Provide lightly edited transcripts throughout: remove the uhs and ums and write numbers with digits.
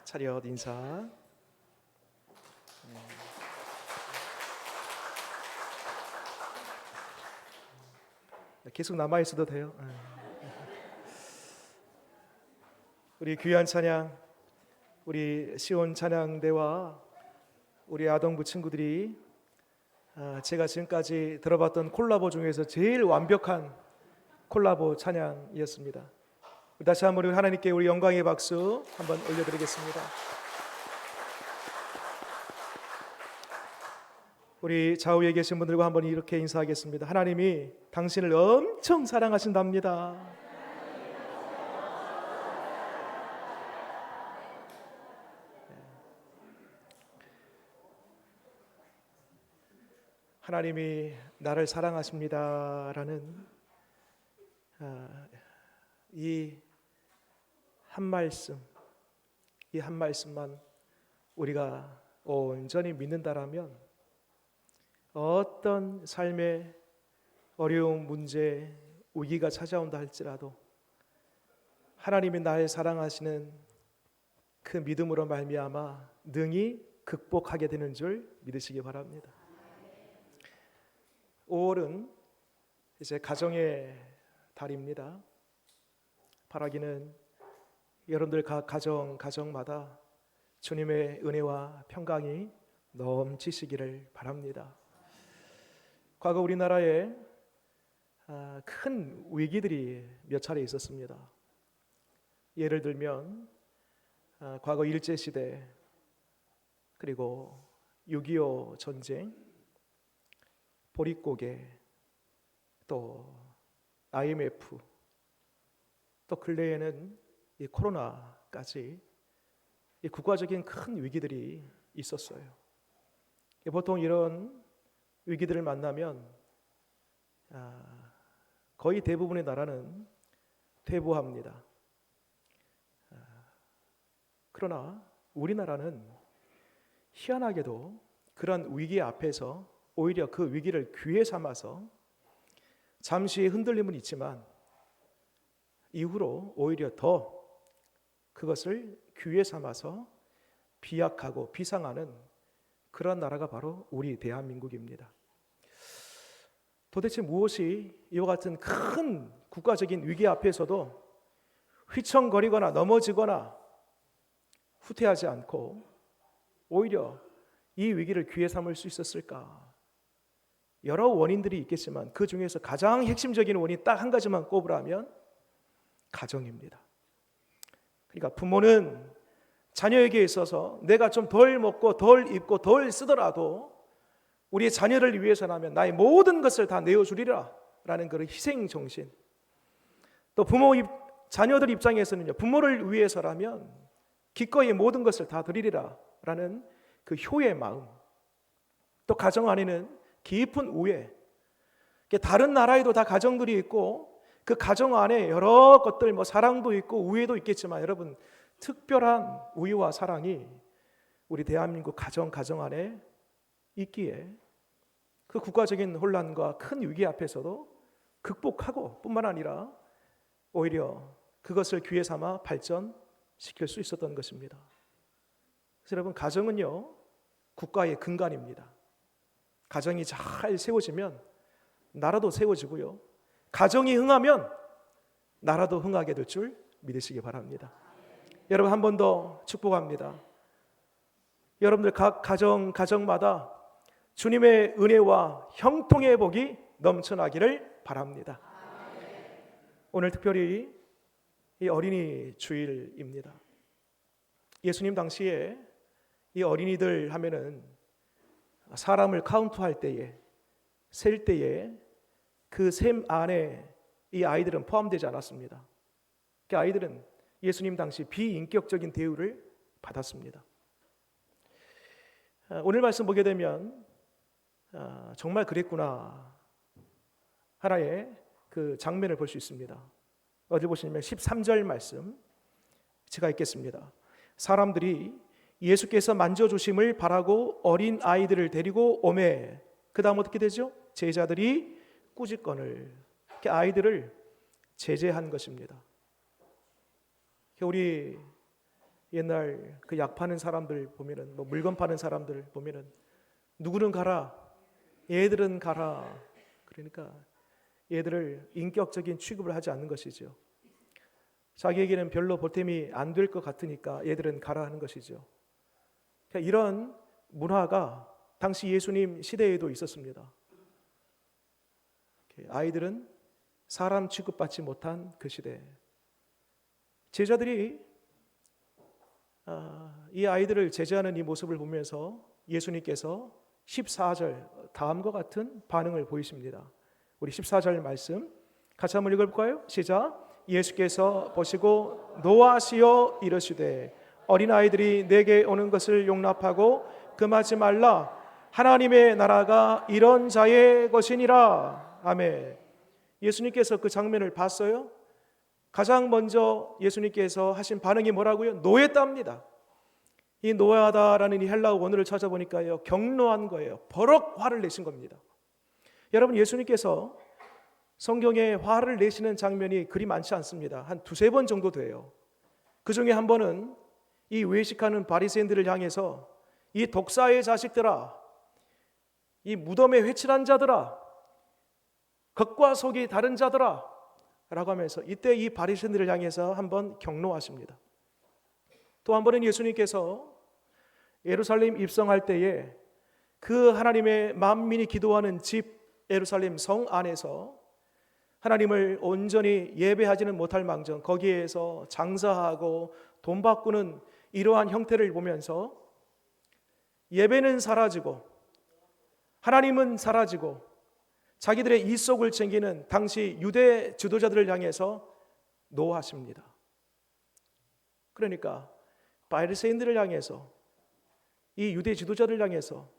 차렷 인사. 계속 남아 있어도 돼요. 우리 귀한 찬양, 우리 시온 찬양대와 우리 아동부 친구들이 제가 지금까지 들어봤던 콜라보 중에서 제일 완벽한 콜라보 찬양이었습니다. 다시 한번 우리 하나님께 우리 영광의 박수 한번 올려드리겠습니다. 우리 좌우에 계신 분들과 한번 이렇게 인사하겠습니다. 하나님이 당신을 엄청 사랑하신답니다. 하나님이 나를 사랑하십니다라는 이 한 말씀, 이 한 말씀만 우리가 온전히 믿는다라면 어떤 삶의 어려운 문제, 위기가 찾아온다 할지라도 하나님이 나를 사랑하시는 그 믿음으로 말미암아 능히 극복하게 되는 줄 믿으시기 바랍니다. 5월은 이제 가정의 달입니다. 바라기는 여러분들 각 가정마다 주님의 은혜와 평강이 넘치시기를 바랍니다. 과거 우리나라에 큰 위기들이 몇 차례 있었습니다. 예를 들면 과거 일제시대, 그리고 6.25 전쟁, 보릿고개, 또 IMF, 또 근래에는 이 코로나까지 이 국가적인 큰 위기들이 있었어요. 보통 이런 위기들을 만나면 거의 대부분의 나라는 퇴보합니다. 그러나 우리나라는 희한하게도 그런 위기 앞에서 오히려 그 위기를 기회 삼아서 잠시 흔들림은 있지만 이후로 오히려 더 그것을 기회 삼아서 비약하고 비상하는 그런 나라가 바로 우리 대한민국입니다. 도대체 무엇이 이와 같은 큰 국가적인 위기 앞에서도 휘청거리거나 넘어지거나 후퇴하지 않고 오히려 이 위기를 기회 삼을 수 있었을까? 여러 원인들이 있겠지만 그 중에서 가장 핵심적인 원인 딱 한 가지만 꼽으라면 가정입니다. 그러니까 부모는 자녀에게 있어서 내가 좀 덜 먹고 덜 입고 덜 쓰더라도 우리 자녀를 위해서라면 나의 모든 것을 다 내어주리라 라는 그런 희생정신, 또 자녀들 입장에서는요, 부모를 위해서라면 기꺼이 모든 것을 다 드리리라 라는 그 효의 마음, 또 가정 안에는 깊은 우애, 다른 나라에도 다 가정들이 있고 그 가정 안에 여러 것들, 사랑도 있고 우애도 있겠지만 여러분, 특별한 우애와 사랑이 우리 대한민국 가정 안에 있기에 그 국가적인 혼란과 큰 위기 앞에서도 극복하고 뿐만 아니라 오히려 그것을 기회 삼아 발전시킬 수 있었던 것입니다. 그래서 여러분, 가정은요 국가의 근간입니다. 가정이 잘 세워지면 나라도 세워지고요, 가정이 흥하면 나라도 흥하게 될 줄 믿으시기 바랍니다. 여러분, 한 번 더 축복합니다. 여러분들 각 가정마다 주님의 은혜와 형통의 복이 넘쳐나기를 바랍니다. 오늘 특별히 이 어린이 주일입니다. 예수님 당시에 이 어린이들 하면은 사람을 카운트할 때에, 셀 때에 그 셈 안에 이 아이들은 포함되지 않았습니다. 그 아이들은 예수님 당시 비인격적인 대우를 받았습니다. 오늘 말씀 보게 되면 정말 그랬구나 하나의 그 장면을 볼 수 있습니다. 어디 보시면 13절 말씀 제가 읽겠습니다. 사람들이 예수께서 만져주심을 바라고 어린 아이들을 데리고 오매, 그 다음 어떻게 되죠? 제자들이 꾸짖거늘, 이렇게 아이들을 제재한 것입니다. 우리 옛날 그 약 파는 사람들 보면은, 뭐 물건 파는 사람들 보면은, 누구는 가라, 얘들은 가라. 그러니까 얘들을 인격적인 취급을 하지 않는 것이죠. 자기에게는 별로 보탬이 안 될 것 같으니까 얘들은 가라 하는 것이죠. 그러니까 이런 문화가 당시 예수님 시대에도 있었습니다. 아이들은 사람 취급받지 못한 그 시대, 제자들이 이 아이들을 제재하는 이 모습을 보면서 예수님께서 14절 다음과 같은 반응을 보이십니다. 우리 14절 말씀 같이 한번 읽어볼까요? 시작. 예수께서 보시고 노하시어 이르시되 어린아이들이 내게 오는 것을 용납하고 금하지 말라. 하나님의 나라가 이런 자의 것이니라. 아멘. 예수님께서 그 장면을 봤어요? 가장 먼저 예수님께서 하신 반응이 뭐라고요? 노했답니다. 이 노하다라는 이 헬라어 원어를 찾아보니까요, 격노한 거예요. 버럭 화를 내신 겁니다. 여러분, 예수님께서 성경에 화를 내시는 장면이 그리 많지 않습니다. 한 두세 번 정도 돼요. 그 중에 한 번은 이 외식하는 바리새인들을 향해서 이 독사의 자식들아, 이 무덤에 회칠한 자들아, 겉과 속이 다른 자들아 라고 하면서 이때 이 바리새인들을 향해서 한번 경노하십니다. 또 한 번은 예수님께서 예루살렘 입성할 때에 그 하나님의 만민이 기도하는 집 예루살렘 성 안에서 하나님을 온전히 예배하지는 못할 망정 거기에서 장사하고 돈 바꾸는 이러한 형태를 보면서 예배는 사라지고 하나님은 사라지고 자기들의 이속을 챙기는 당시 유대 지도자들을 향해서 노하십니다. 그러니까 바리새인들을 향해서, 이 유대 지도자들을 향해서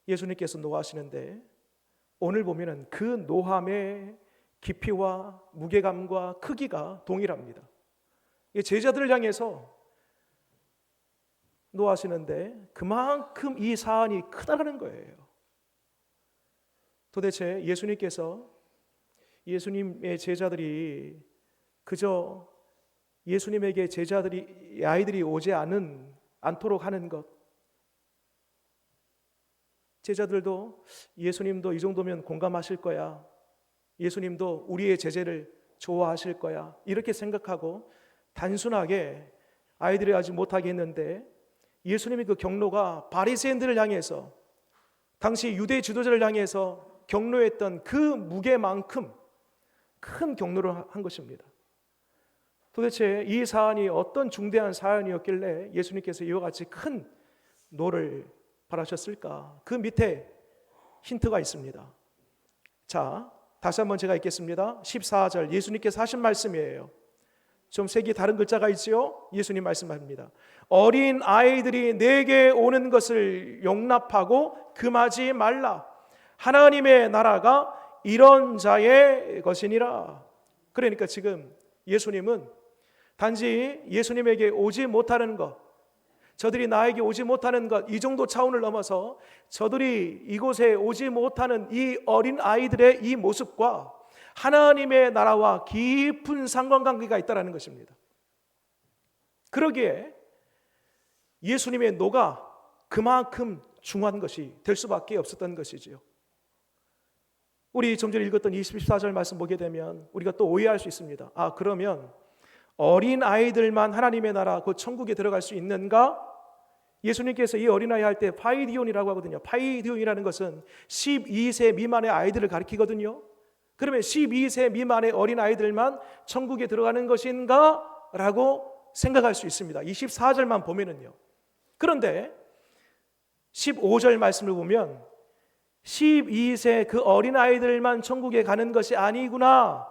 예수님께서 노하시는데, 오늘 보면은 그 노함의 깊이와 무게감과 크기가 동일합니다. 제자들을 향해서 노하시는데 그만큼 이 사안이 크다는 거예요. 도대체 예수님께서 예수님의 제자들이 그저 예수님에게 제자들이 아이들이 오지 않도록 하는 것, 제자들도 예수님도 이 정도면 공감하실 거야, 예수님도 우리의 제재를 좋아하실 거야, 이렇게 생각하고 단순하게 아이들이 하지 못하게 했는데, 예수님의 그 경로가 바리새인들을 향해서, 당시 유대 지도자를 향해서 경로했던 그 무게만큼 큰 경로를 한 것입니다. 도대체 이 사안이 어떤 중대한 사안이었길래 예수님께서 이와 같이 큰 노를 바라셨을까? 그 밑에 힌트가 있습니다. 자, 다시 한번 제가 읽겠습니다. 14절 예수님께서 하신 말씀이에요. 좀 색이 다른 글자가 있지요? 예수님 말씀합니다. 어린 아이들이 내게 오는 것을 용납하고 금하지 말라. 하나님의 나라가 이런 자의 것이니라. 그러니까 지금 예수님은 단지 예수님에게 오지 못하는 것, 저들이 나에게 오지 못하는 것, 이 정도 차원을 넘어서 저들이 이곳에 오지 못하는 이 어린 아이들의 이 모습과 하나님의 나라와 깊은 상관관계가 있다는 것입니다. 그러기에 예수님의 노가 그만큼 중요한 것이 될 수밖에 없었던 것이지요. 우리 좀 전에 읽었던 24절 말씀 보게 되면 우리가 또 오해할 수 있습니다. 아, 그러면 어린 아이들만 하나님의 나라, 그 천국에 들어갈 수 있는가? 예수님께서 이 어린아이 할 때 파이디온이라고 하거든요. 파이디온이라는 것은 12세 미만의 아이들을 가리키거든요. 그러면 12세 미만의 어린 아이들만 천국에 들어가는 것인가? 라고 생각할 수 있습니다. 24절만 보면은요. 그런데 15절 말씀을 보면 12세 그 어린 아이들만 천국에 가는 것이 아니구나,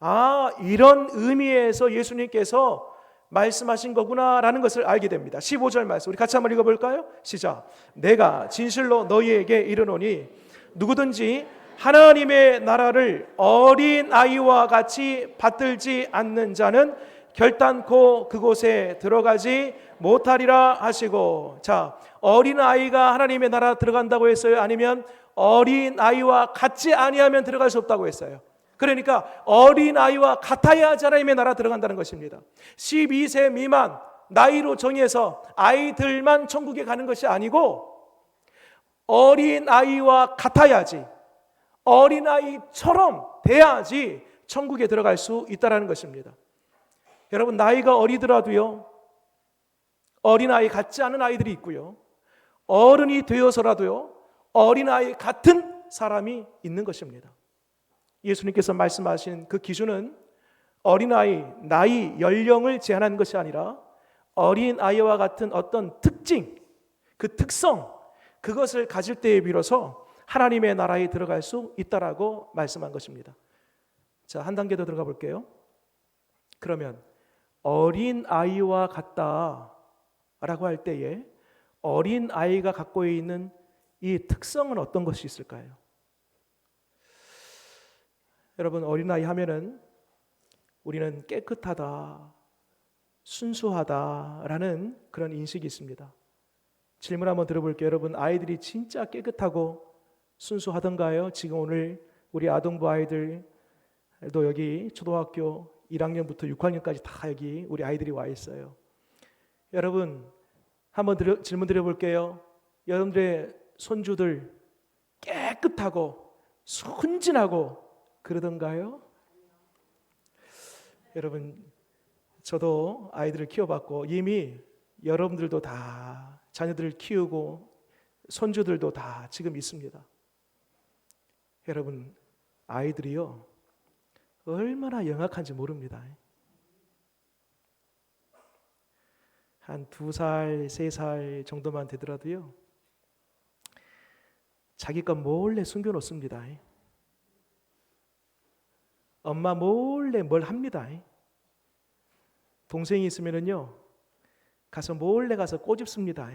아, 이런 의미에서 예수님께서 말씀하신 거구나라는 것을 알게 됩니다. 15절 말씀 우리 같이 한번 읽어볼까요? 시작. 내가 진실로 너희에게 이르노니 누구든지 하나님의 나라를 어린아이와 같이 받들지 않는 자는 결단코 그곳에 들어가지 못하리라 하시고, 자, 어린아이가 하나님의 나라 들어간다고 했어요? 아니면 어린아이와 같지 아니하면 들어갈 수 없다고 했어요? 그러니까 어린아이와 같아야 하나님의 나라 들어간다는 것입니다. 12세 미만 나이로 정해서 아이들만 천국에 가는 것이 아니고 어린아이와 같아야지, 어린아이처럼 돼야지 천국에 들어갈 수 있다는 것입니다. 여러분, 나이가 어리더라도요, 어린아이 같지 않은 아이들이 있고요, 어른이 되어서라도요 어린아이 같은 사람이 있는 것입니다. 예수님께서 말씀하신 그 기준은 어린아이, 나이, 연령을 제한하는 것이 아니라 어린아이와 같은 어떤 특징, 그 특성, 그것을 가질 때에 비로소 하나님의 나라에 들어갈 수 있다라고 말씀한 것입니다. 자, 한 단계 더 들어가 볼게요. 그러면 어린아이와 같다라고 할 때에 어린아이가 갖고 있는 이 특성은 어떤 것이 있을까요? 여러분, 어린아이 하면은 우리는 깨끗하다, 순수하다라는 그런 인식이 있습니다. 질문 한번 들어볼게요. 여러분, 아이들이 진짜 깨끗하고 순수하던가요? 지금 오늘 우리 아동부 아이들도 여기 초등학교 1학년부터 6학년까지 다 여기 우리 아이들이 와 있어요. 여러분, 한번 질문 드려볼게요. 여러분들의 손주들 깨끗하고 순진하고 그러던가요? 여러분, 저도 아이들을 키워봤고 이미 여러분들도 다 자녀들을 키우고 손주들도 다 지금 있습니다. 여러분, 아이들이요 얼마나 영악한지 모릅니다. 한 2살, 3살 정도만 되더라도요 자기 것 몰래 숨겨놓습니다. 엄마 몰래 뭘 합니다. 동생이 있으면은요 가서 몰래 가서 꼬집습니다.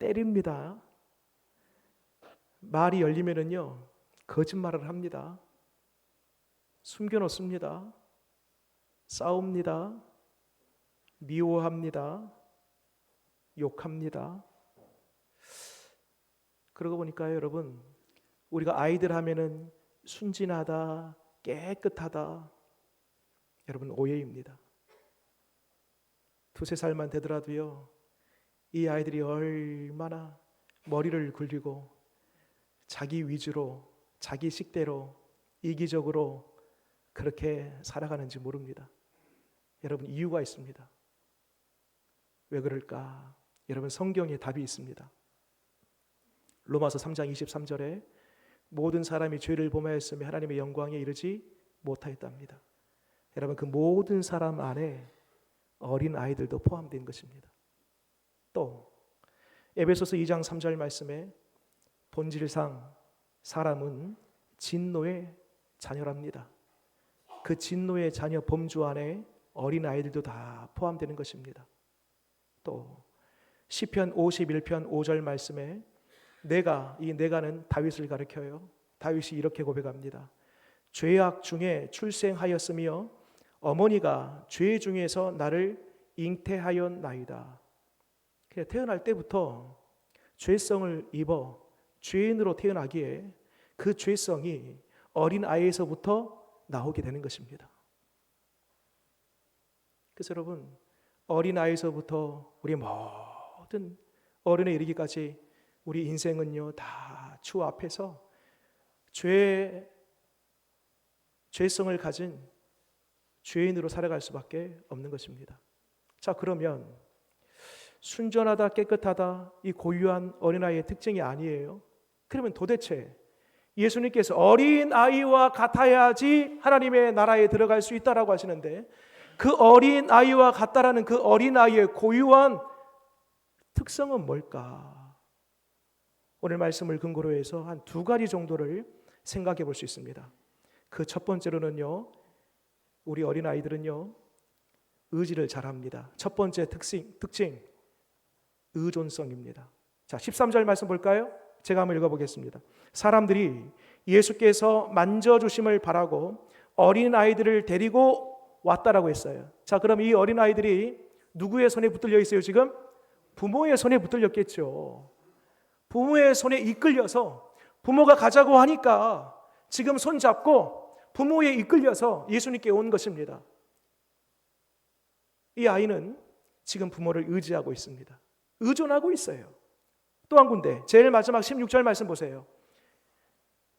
때립니다. 말이 열리면은요 거짓말을 합니다. 숨겨놓습니다. 싸웁니다. 미워합니다. 욕합니다. 그러고 보니까요 여러분, 우리가 아이들 하면은 순진하다, 깨끗하다, 여러분 오해입니다. 2-3살만 되더라도요 이 아이들이 얼마나 머리를 굴리고 자기 위주로, 자기 식대로, 이기적으로 그렇게 살아가는지 모릅니다. 여러분, 이유가 있습니다. 왜 그럴까? 여러분, 성경에 답이 있습니다. 로마서 3장 23절에 모든 사람이 죄를 범하였으며 하나님의 영광에 이르지 못하였답니다. 여러분, 그 모든 사람 안에 어린 아이들도 포함된 것입니다. 또 에베소서 2장 3절 말씀에 본질상 사람은 진노의 자녀랍니다. 그 진노의 자녀 범주 안에 어린 아이들도 다 포함되는 것입니다. 또 시편 51편 5절 말씀에 이 내가는 다윗을 가리켜요. 다윗이 이렇게 고백합니다. 죄악 중에 출생하였으며 어머니가 죄 중에서 나를 잉태하였나이다. 그냥 태어날 때부터 죄성을 입어 죄인으로 태어나기에 그 죄성이 어린 아이에서부터 나오게 되는 것입니다. 그래서 여러분, 어린 아이에서부터 우리 모든 어른에 이르기까지 우리 인생은요 다 주 앞에서 죄성을 가진 죄인으로 살아갈 수밖에 없는 것입니다. 자, 그러면 순전하다, 깨끗하다, 이 고유한 어린아이의 특징이 아니에요. 그러면 도대체 예수님께서 어린아이와 같아야지 하나님의 나라에 들어갈 수 있다라고 하시는데, 그 어린아이와 같다라는 그 어린아이의 고유한 특성은 뭘까? 오늘 말씀을 근거로 해서 한 2가지 정도를 생각해 볼 수 있습니다. 그 첫 번째로는요, 우리 어린아이들은요 의지를 잘합니다. 첫 번째 특징 의존성입니다. 자, 13절 말씀 볼까요? 제가 한번 읽어보겠습니다. 사람들이 예수께서 만져주심을 바라고 어린아이들을 데리고 왔다라고 했어요. 자, 그럼 이 어린아이들이 누구의 손에 붙들려 있어요? 지금 부모의 손에 붙들렸겠죠. 부모의 손에 이끌려서 부모가 가자고 하니까 지금 손잡고 부모에 이끌려서 예수님께 온 것입니다. 이 아이는 지금 부모를 의지하고 있습니다. 의존하고 있어요. 또 한 군데 제일 마지막 16절 말씀 보세요.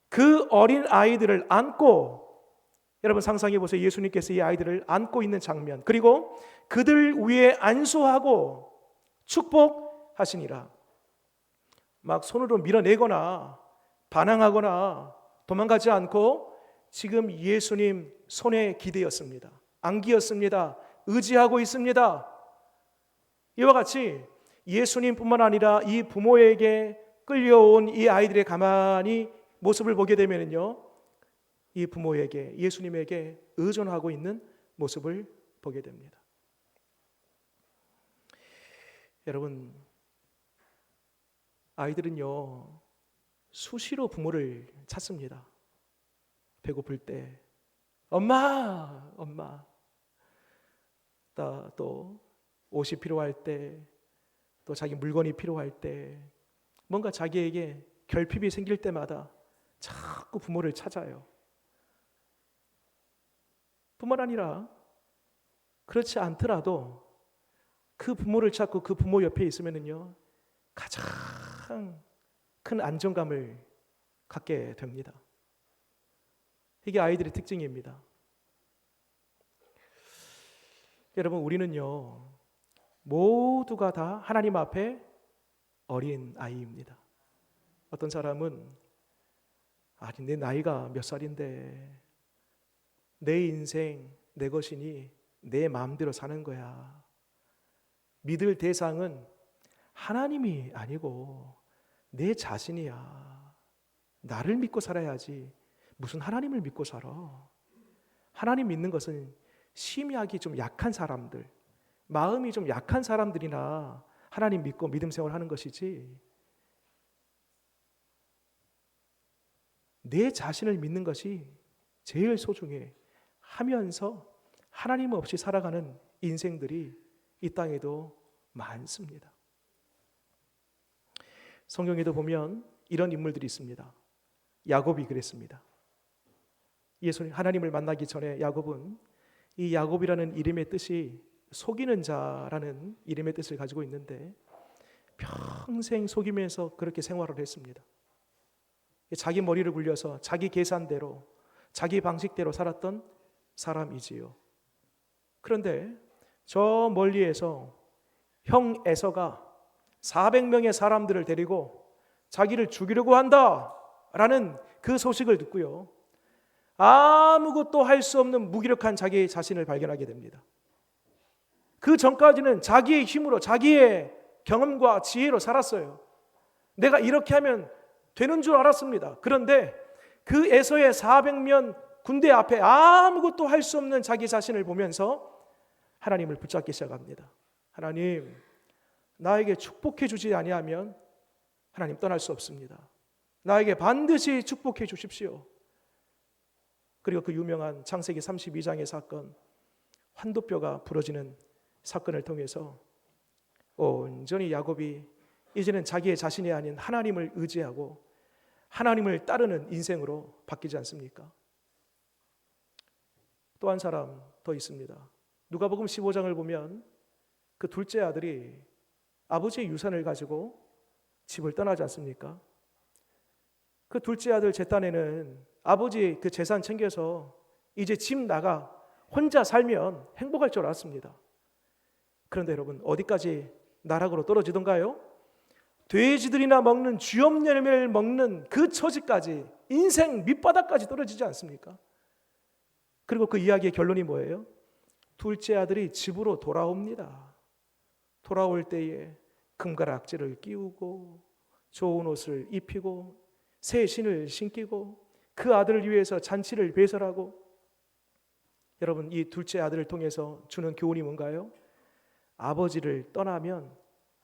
그 어린 아이들을 안고, 여러분 상상해 보세요. 예수님께서 이 아이들을 안고 있는 장면, 그리고 그들 위에 안수하고 축복하시니라. 막 손으로 밀어내거나 반항하거나 도망가지 않고 지금 예수님 손에 기대었습니다. 안기었습니다. 의지하고 있습니다. 이와 같이 예수님뿐만 아니라 이 부모에게 끌려온 이 아이들의 가만히 모습을 보게 되면요, 이 부모에게, 예수님에게 의존하고 있는 모습을 보게 됩니다. 여러분, 아이들은요 수시로 부모를 찾습니다. 배고플 때 엄마, 엄마. 또 옷이 필요할 때, 또 자기 물건이 필요할 때, 뭔가 자기에게 결핍이 생길 때마다 자꾸 부모를 찾아요. 뿐만 아니라 그렇지 않더라도 그 부모를 찾고 그 부모 옆에 있으면요 가장 큰 안정감을 갖게 됩니다. 이게 아이들의 특징입니다. 여러분, 우리는요 모두가 다 하나님 앞에 어린 아이입니다. 어떤 사람은 아니 내 나이가 몇 살인데 내 인생 내 것이니 내 마음대로 사는 거야. 믿을 대상은 하나님이 아니고 내 자신이야. 나를 믿고 살아야지 무슨 하나님을 믿고 살아. 하나님 믿는 것은 심약이 좀 약한 사람들, 마음이 좀 약한 사람들이나 하나님 믿고 믿음 생활하는 것이지, 내 자신을 믿는 것이 제일 소중해 하면서 하나님 없이 살아가는 인생들이 이 땅에도 많습니다. 성경에도 보면 이런 인물들이 있습니다. 야곱이 그랬습니다. 예수님 하나님을 만나기 전에 야곱은, 이 야곱이라는 이름의 뜻이 속이는 자라는 이름의 뜻을 가지고 있는데 평생 속이면서 그렇게 생활을 했습니다. 자기 머리를 굴려서 자기 계산대로 자기 방식대로 살았던 사람이지요. 그런데 저 멀리에서 형 에서가 400명의 사람들을 데리고 자기를 죽이려고 한다라는 그 소식을 듣고요, 아무것도 할 수 없는 무기력한 자기 자신을 발견하게 됩니다. 그 전까지는 자기의 힘으로 자기의 경험과 지혜로 살았어요. 내가 이렇게 하면 되는 줄 알았습니다. 그런데 그 에서의 400명 군대 앞에 아무것도 할 수 없는 자기 자신을 보면서 하나님을 붙잡기 시작합니다. 하나님, 나에게 축복해 주지 아니하면 하나님 떠날 수 없습니다. 나에게 반드시 축복해 주십시오. 그리고 그 유명한 창세기 32장의 사건, 환도뼈가 부러지는 사건을 통해서 온전히 야곱이 이제는 자기의 자신이 아닌 하나님을 의지하고 하나님을 따르는 인생으로 바뀌지 않습니까? 또 한 사람 더 있습니다. 누가복음 15장을 보면 그 둘째 아들이 아버지의 유산을 가지고 집을 떠나지 않습니까? 그 둘째 아들 제 딴에는 아버지 그 재산 챙겨서 이제 집 나가 혼자 살면 행복할 줄 알았습니다. 그런데 여러분, 어디까지 나락으로 떨어지던가요? 돼지들이나 먹는 쥐염 열매를 먹는 그 처지까지, 인생 밑바닥까지 떨어지지 않습니까? 그리고 그 이야기의 결론이 뭐예요? 둘째 아들이 집으로 돌아옵니다. 돌아올 때에 금가락지를 끼우고 좋은 옷을 입히고 새 신을 신기고 그 아들을 위해서 잔치를 배설하고. 여러분, 이 둘째 아들을 통해서 주는 교훈이 뭔가요? 아버지를 떠나면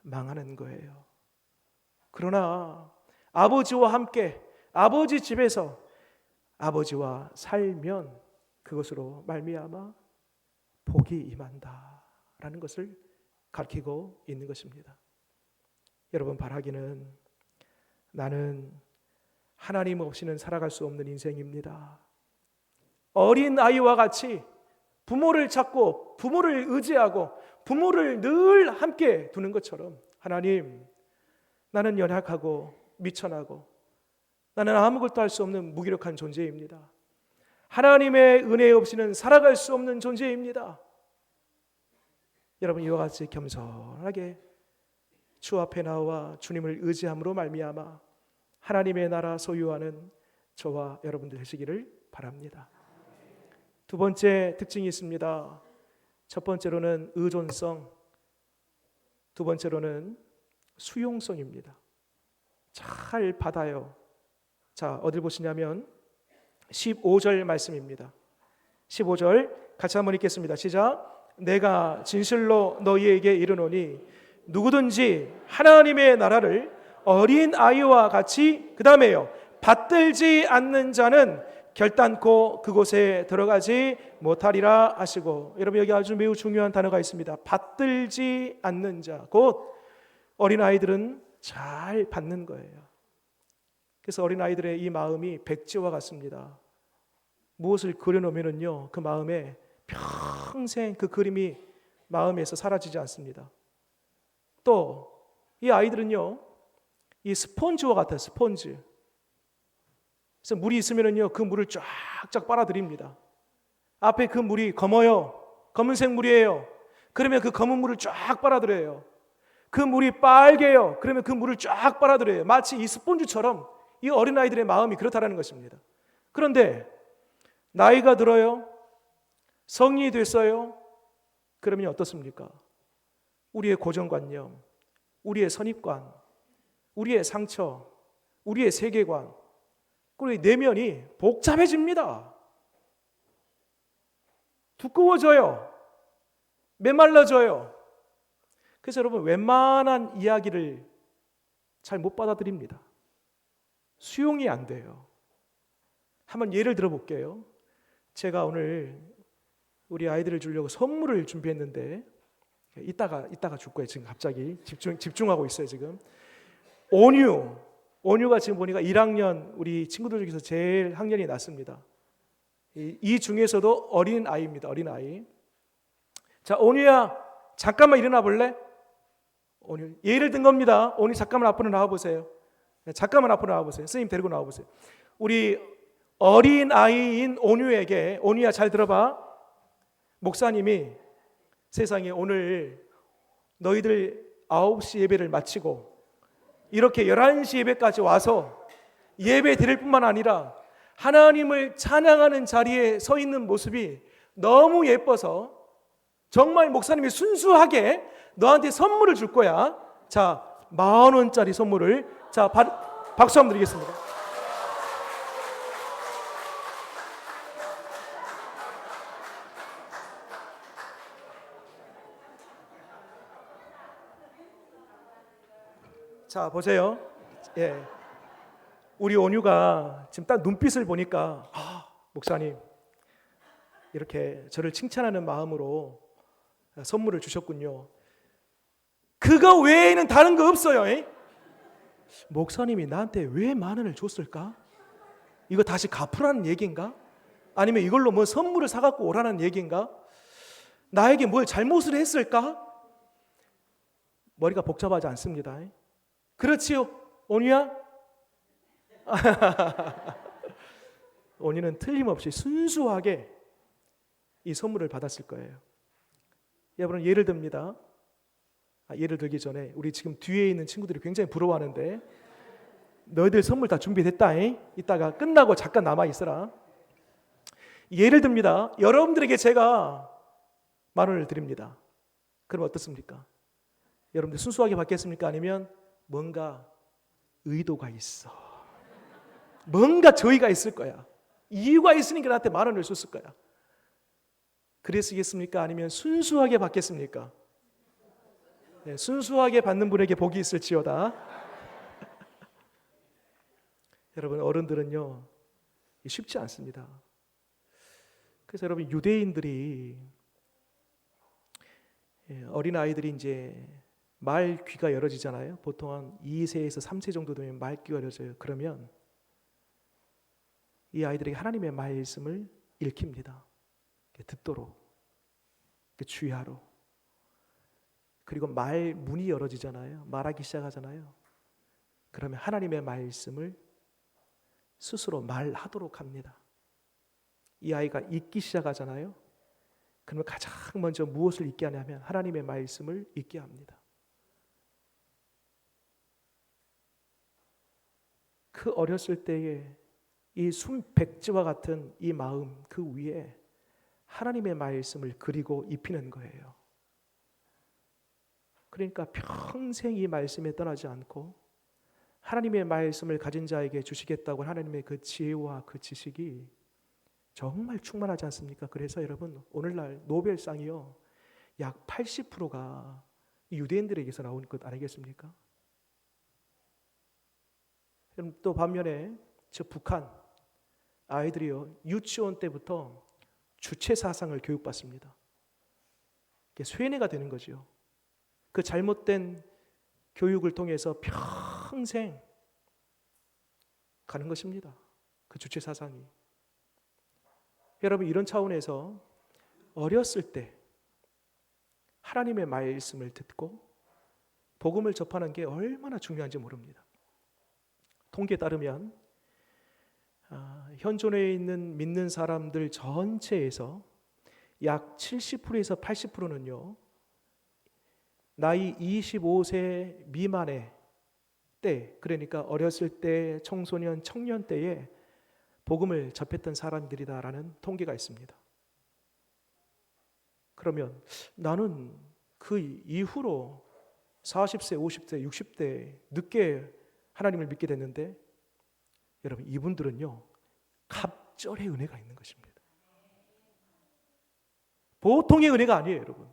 망하는 거예요. 그러나 아버지와 함께 아버지 집에서 아버지와 살면 그것으로 말미암아 복이 임한다라는 것을 가르치고 있는 것입니다. 여러분, 바라기는 나는 하나님 없이는 살아갈 수 없는 인생입니다. 어린 아이와 같이 부모를 찾고 부모를 의지하고 부모를 늘 함께 두는 것처럼, 하나님, 나는 연약하고 미천하고 나는 아무것도 할 수 없는 무기력한 존재입니다. 하나님의 은혜 없이는 살아갈 수 없는 존재입니다. 여러분, 이와 같이 겸손하게 주 앞에 나와 주님을 의지함으로 말미암아 하나님의 나라 소유하는 저와 여러분들 되시기를 바랍니다. 두 번째 특징이 있습니다. 첫 번째로는 의존성, 두 번째로는 수용성입니다. 잘 받아요. 자, 어딜 보시냐면 15절 말씀입니다. 15절 같이 한번 읽겠습니다. 시작. 내가 진실로 너희에게 이르노니 누구든지 하나님의 나라를 어린 아이와 같이, 그 다음에요, 받들지 않는 자는 결단코 그곳에 들어가지 못하리라 하시고, 여러분 여기 아주 매우 중요한 단어가 있습니다. 받들지 않는 자, 곧 어린아이들은 잘 받는 거예요. 그래서 어린아이들의 이 마음이 백지와 같습니다. 무엇을 그려놓으면요, 그 마음에 평생 그 그림이 마음에서 사라지지 않습니다. 또 이 아이들은요, 이 스펀지와 같아요. 스펀지. 그래서 물이 있으면요, 그 물을 쫙쫙 빨아들입니다. 앞에 그 물이 검어요. 검은색 물이에요. 그러면 그 검은 물을 쫙 빨아들여요. 그 물이 빨개요. 그러면 그 물을 쫙 빨아들여요. 마치 이 스펀지처럼 이 어린아이들의 마음이 그렇다라는 것입니다. 그런데 나이가 들어요. 성인이 됐어요. 그러면 어떻습니까? 우리의 고정관념, 우리의 선입관, 우리의 상처, 우리의 세계관, 그리고 내면이 복잡해집니다. 두꺼워져요. 메말라져요. 그래서 여러분, 웬만한 이야기를 잘 못 받아들입니다. 수용이 안 돼요. 한번 예를 들어 볼게요. 제가 오늘 우리 아이들을 주려고 선물을 준비했는데, 이따가 줄 거예요. 지금 갑자기 집중하고 있어요. 지금 온유가 지금 보니까 1학년, 우리 친구들 중에서 제일 학년이 낮습니다. 이 중에서도 어린 아이입니다. 어린 아이. 자, 온유야, 잠깐만 일어나 볼래? 온유, 예를 든 겁니다. 온유, 잠깐만 앞으로 나와 보세요. 잠깐만 앞으로 나와 보세요. 선생님 데리고 나와 보세요. 우리 어린 아이인 온유에게, 온유야 잘 들어봐. 목사님이 세상에 오늘 너희들 9시 예배를 마치고 이렇게 11시 예배까지 와서 예배 드릴 뿐만 아니라 하나님을 찬양하는 자리에 서 있는 모습이 너무 예뻐서 정말 목사님이 순수하게 너한테 선물을 줄 거야. 자, 10,000원짜리 선물을, 자, 박수 한번 드리겠습니다. 자, 보세요. 예. 우리 온유가 지금 딱 눈빛을 보니까, 목사님 이렇게 저를 칭찬하는 마음으로 선물을 주셨군요. 그거 외에는 다른 거 없어요. 에? 목사님이 나한테 왜 10,000원을 줬을까? 이거 다시 갚으라는 얘기인가? 아니면 이걸로 뭐 선물을 사갖고 오라는 얘기인가? 나에게 뭘 잘못을 했을까? 머리가 복잡하지 않습니다. 그렇지요, 온유야? 온유는 틀림없이 순수하게 이 선물을 받았을 거예요. 여러분, 예를 듭니다. 예를 들기 전에 우리 지금 뒤에 있는 친구들이 굉장히 부러워하는데, 너희들 선물 다 준비됐다. 이따가 끝나고 잠깐 남아 있어라. 예를 듭니다. 여러분들에게 제가 10,000원을 드립니다. 그럼 어떻습니까? 여러분들 순수하게 받겠습니까? 아니면 뭔가 의도가 있어, 뭔가 저희가 있을 거야, 이유가 있으니까 나한테 10,000원을 줬을 거야. 그랬겠습니까? 아니면 순수하게 받겠습니까? 네, 순수하게 받는 분에게 복이 있을지어다. 여러분, 어른들은요 쉽지 않습니다. 그래서 여러분, 유대인들이, 어린 아이들이 이제 말 귀가 열어지잖아요. 보통 한 2세에서 3세 정도 되면 말 귀가 열어져요. 그러면 이 아이들에게 하나님의 말씀을 읽힙니다. 듣도록, 주의하러. 그리고 말 문이 열어지잖아요. 말하기 시작하잖아요. 그러면 하나님의 말씀을 스스로 말하도록 합니다. 이 아이가 읽기 시작하잖아요. 그러면 가장 먼저 무엇을 읽게 하냐면 하나님의 말씀을 읽게 합니다. 그 어렸을 때에 이 순백지와 같은 이 마음, 그 위에 하나님의 말씀을 그리고 입히는 거예요. 그러니까 평생 이 말씀에 떠나지 않고 하나님의 말씀을 가진 자에게 주시겠다고 하나님의 그 지혜와 그 지식이 정말 충만하지 않습니까? 그래서 여러분, 오늘날 노벨상이요, 약 80%가 유대인들에게서 나온 것 아니겠습니까? 또 반면에 저 북한 아이들이요, 유치원 때부터 주체 사상을 교육받습니다. 쇠뇌가 되는 거죠. 그 잘못된 교육을 통해서 평생 가는 것입니다. 그 주체 사상이. 여러분, 이런 차원에서 어렸을 때 하나님의 말씀을 듣고 복음을 접하는 게 얼마나 중요한지 모릅니다. 통계에 따르면 현존에 있는 믿는 사람들 전체에서 약 70%에서 80%는요, 나이 25세 미만의 때, 그러니까 어렸을 때, 청소년, 청년 때에 복음을 접했던 사람들이다라는 통계가 있습니다. 그러면 나는 그 이후로 40세, 50세, 60대 늦게 하나님을 믿게 됐는데, 여러분, 이분들은요, 갑절의 은혜가 있는 것입니다. 보통의 은혜가 아니에요, 여러분.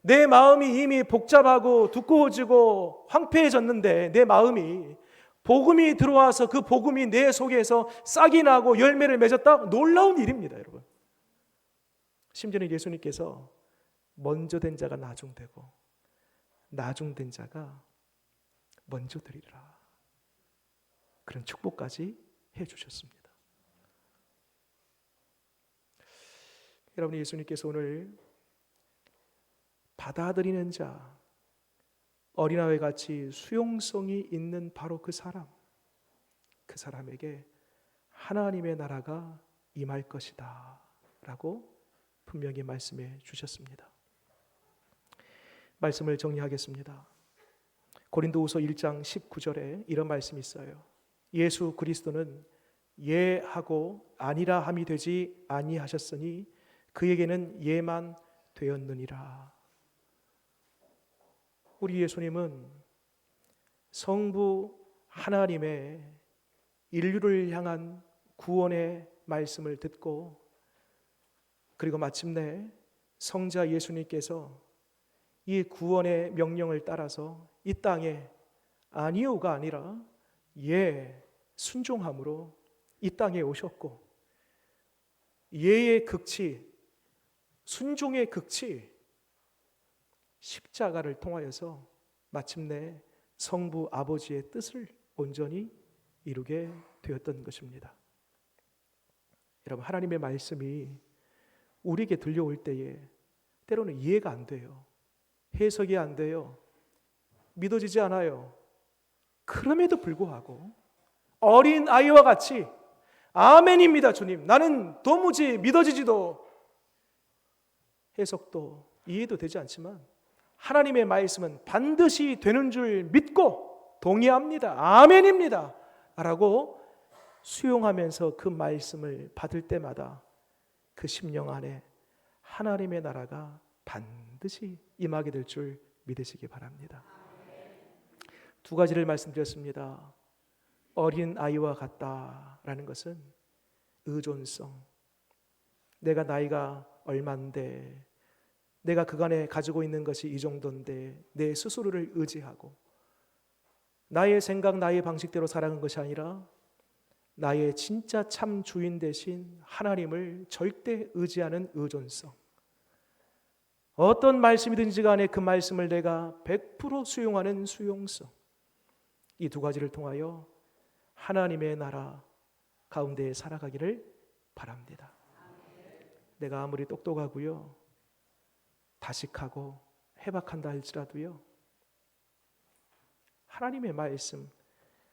내 마음이 이미 복잡하고 두꺼워지고 황폐해졌는데, 내 마음이 복음이 들어와서 그 복음이 내 속에서 싹이 나고 열매를 맺었다? 놀라운 일입니다, 여러분. 심지어는 예수님께서 먼저 된 자가 나중되고 나중된 자가 먼저 되리라, 그런 축복까지 해주셨습니다. 여러분, 예수님께서 오늘 받아들이는 자, 어린아이 같이 수용성이 있는 바로 그 사람에게 하나님의 나라가 임할 것이다 라고 분명히 말씀해 주셨습니다. 말씀을 정리하겠습니다. 고린도후서 1장 19절에 이런 말씀이 있어요. 예수 그리스도는 예하고 아니라 함이 되지 아니하셨으니 그에게는 예만 되었느니라. 우리 예수님은 성부 하나님의 인류를 향한 구원의 말씀을 듣고, 그리고 마침내 성자 예수님께서 이 구원의 명령을 따라서 이 땅에 아니오가 아니라 예, 순종함으로 이 땅에 오셨고, 예의 극치, 순종의 극치, 십자가를 통하여서 마침내 성부 아버지의 뜻을 온전히 이루게 되었던 것입니다. 여러분, 하나님의 말씀이 우리에게 들려올 때에 때로는 이해가 안 돼요. 해석이 안 돼요. 믿어지지 않아요. 그럼에도 불구하고 어린 아이와 같이 아멘입니다, 주님, 나는 도무지 믿어지지도 해석도 이해도 되지 않지만 하나님의 말씀은 반드시 되는 줄 믿고 동의합니다, 아멘입니다 라고 수용하면서 그 말씀을 받을 때마다 그 심령 안에 하나님의 나라가 반드시 임하게 될 줄 믿으시기 바랍니다. 두 가지를 말씀드렸습니다. 어린 아이와 같다라는 것은 의존성, 내가 나이가 얼만데, 내가 그간에 가지고 있는 것이 이 정도인데 내 스스로를 의지하고 나의 생각, 나의 방식대로 살아가는 것이 아니라 나의 진짜 참 주인 되신 하나님을 절대 의지하는 의존성, 어떤 말씀이든지 간에 그 말씀을 내가 100% 수용하는 수용성, 이 두 가지를 통하여 하나님의 나라 가운데 살아가기를 바랍니다. 내가 아무리 똑똑하고요, 다식하고 해박한다 할지라도요, 하나님의 말씀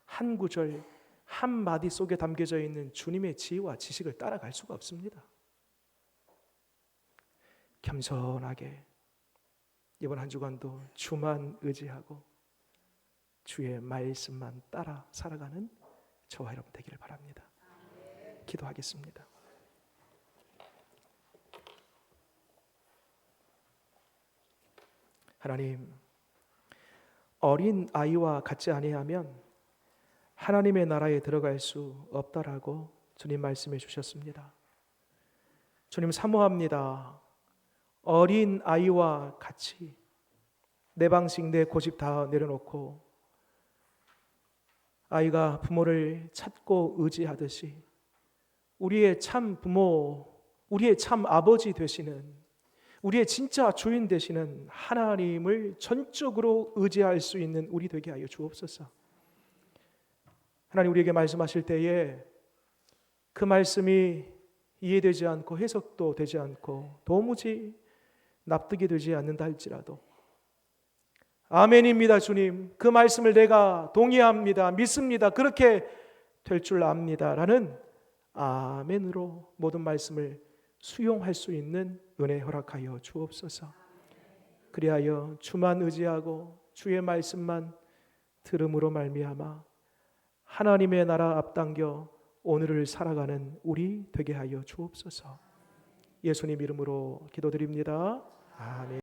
한 구절 한 마디 속에 담겨져 있는 주님의 지혜와 지식을 따라갈 수가 없습니다. 겸손하게 이번 한 주간도 주만 의지하고 주의 말씀만 따라 살아가는 저와 여러분 되기를 바랍니다. 기도하겠습니다. 하나님, 어린 아이와 같지 아니하면 하나님의 나라에 들어갈 수 없다라고 주님 말씀해 주셨습니다. 주님 사모합니다. 어린 아이와 같이 내 방식 내 고집 다 내려놓고 아이가 부모를 찾고 의지하듯이 우리의 참 부모, 우리의 참 아버지 되시는, 우리의 진짜 주인 되시는 하나님을 전적으로 의지할 수 있는 우리 되게 하여 주옵소서. 하나님, 우리에게 말씀하실 때에 그 말씀이 이해되지 않고 해석도 되지 않고 도무지 납득이 되지 않는다 할지라도 아멘입니다. 주님, 그 말씀을 내가 동의합니다, 믿습니다, 그렇게 될 줄 압니다 라는 아멘으로 모든 말씀을 수용할 수 있는 은혜 허락하여 주옵소서. 그리하여 주만 의지하고 주의 말씀만 들음으로 말미암아 하나님의 나라 앞당겨 오늘을 살아가는 우리 되게 하여 주옵소서. 예수님 이름으로 기도드립니다. 아멘.